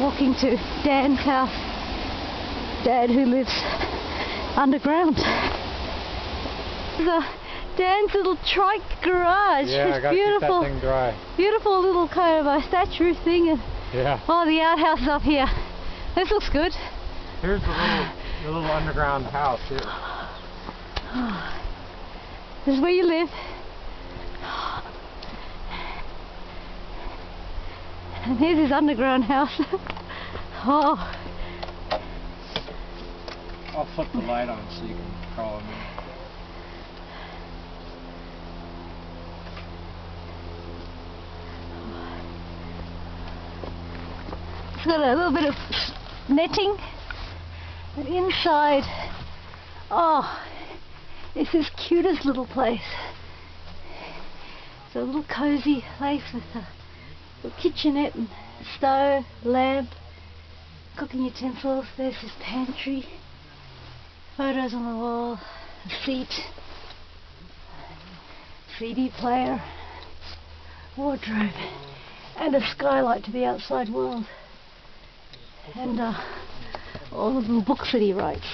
walking to Dan's house. Dad, who lives underground. Dan's little trike garage. Yeah, it's I gotta beautiful. keep that thing dry. Beautiful little kind of a thatch roof thing. And Yeah. oh, the outhouse is up here. This looks good. Here's the little underground house here. This is where you live. And here's his underground house. Oh. I'll flip the light on so you can crawl in there. It's got a little bit of netting. And inside, oh, it's this cutest little place. It's a little cozy place with a little kitchenette and stove, lamp, cooking utensils. There's this pantry, photos on the wall, a seat, CD player, wardrobe, and a skylight to the outside world. And all the little books that he writes.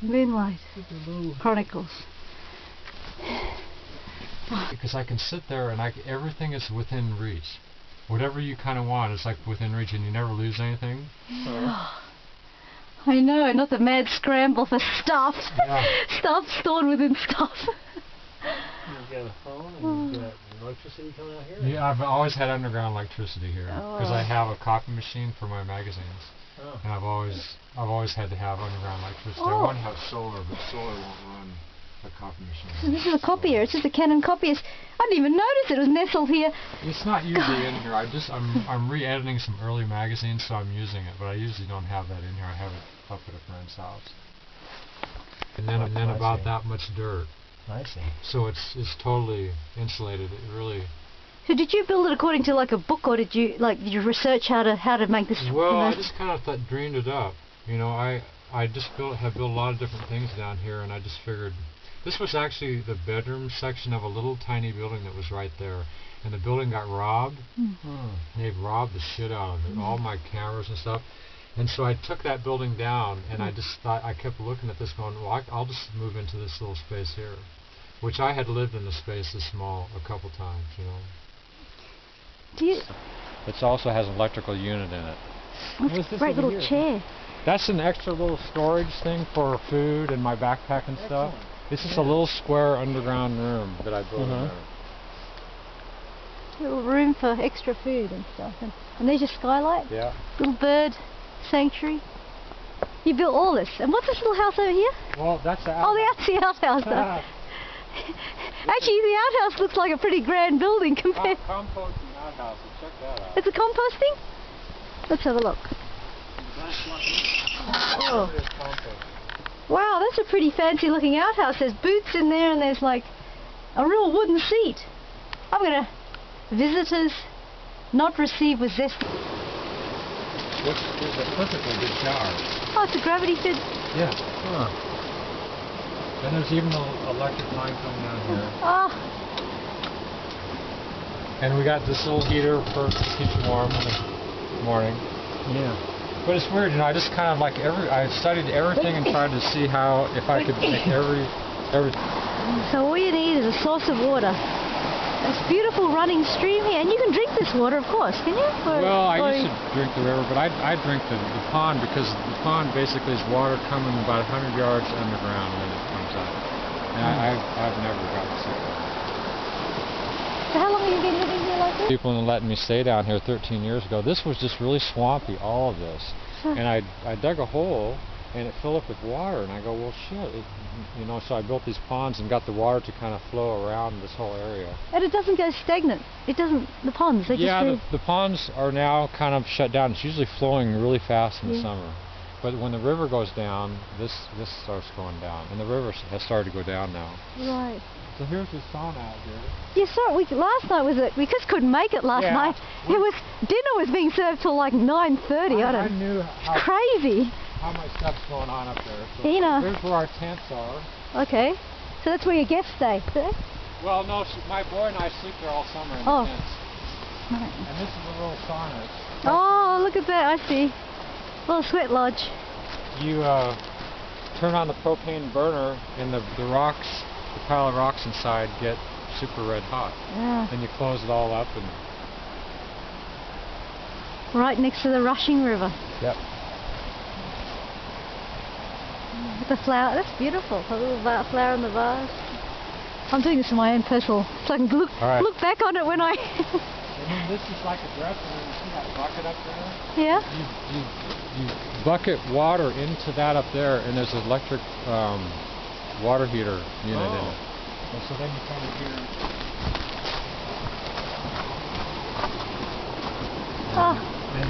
Moonlight Chronicles. Because I can sit there and everything is within reach. Whatever you kind of want is like within reach, and you never lose anything. I know, not the mad scramble for stuff. Yeah. Stuff stored within stuff. You've got a phone and you've got electricity coming out here? Yeah, I've always had underground electricity here because I have a copy machine for my magazines, and I've always had to have underground electricity. I want to have solar, but solar won't run a copy machine. So this is a copier. It's just a Canon copier. I didn't even notice it was nestled here. It's not usually in here. I'm re-editing some early magazines, so I'm using it, but I usually don't have that in here. I have it up at a friend's house. And then about that much dirt. I see. So it's totally insulated. It really. So did you build it according to like a book, or did you research how to make this? Well, I just kind of dreamed it up. You know, I just have built a lot of different things down here, and I just figured this was actually the bedroom section of a little tiny building that was right there, and the building got robbed. They've robbed the shit out of it, all my cameras and stuff. And so I took that building down, and I just thought, I kept looking at this going, well, I'll just move into this little space here, which I had lived in a space this small a couple times, you know. It also has an electrical unit in it. That's a great little chair. That's an extra little storage thing for food and my backpack and stuff. This is a little square underground room that I built in there. Little room for extra food and stuff. And there's your skylight. Yeah. Little bird sanctuary. You built all this. And what's this little house over here? Well, that's the outhouse. Oh, that's the outhouse. Actually, the outhouse looks like a pretty grand building compared. Composting outhouse. Check that out. It's a composting? Let's have a look. Oh. Wow, that's a pretty fancy looking outhouse. There's boots in there and there's like a real wooden seat. I'm gonna... Visitors not received with zest. Which is a perfectly good shower. Oh, it's a gravity fed. Yeah. And there's even an electric line coming down here. Ah. And we got this little heater for keeping warm in the morning. Yeah. But it's weird, you know, I just kind of like I studied everything and tried to see how, if I could make everything. So all you need is a source of water. This beautiful running stream here, and you can drink this water, of course, can you? Well, I used to drink the river, but I drink the pond, because the pond basically is water coming about 100 yards underground when it comes out. And I've never gotten sick. So how long have you been living here like this? People letting me stay down here 13 years ago. This was just really swampy, all of this. And I dug a hole, and it filled up with water, and I go, well, shit, you know, so I built these ponds and got the water to kind of flow around this whole area. And it doesn't go stagnant. It doesn't, the ponds, they just the ponds are now kind of shut down. It's usually flowing really fast in the summer. But when the river goes down, this starts going down, and the river has started to go down now. Right. So here's the sauna out here. Yeah, sorry, last night we just couldn't make it last night. Dinner was being served till like 9:30. I knew how crazy. How much stuff's going on up there. So you know. Here's where our tents are. Okay. So that's where your guests stay. Well, no, my boy and I sleep there all summer in the tents. And this is a little sauna. Oh, look at that, I see. Little sweat lodge. You turn on the propane burner and the rocks, the pile of rocks inside get super red hot. Yeah. Then you close it all up and... Right next to the rushing river. Yep. The flower, that's beautiful. A little flower in the vase. I'm doing this in my own personal, so I can look back on it when I... And then this is like a dresser, and you see that bucket up there? Yeah? You bucket water into that up there, and there's an electric water heater unit in it. And so then you come in here. Oh.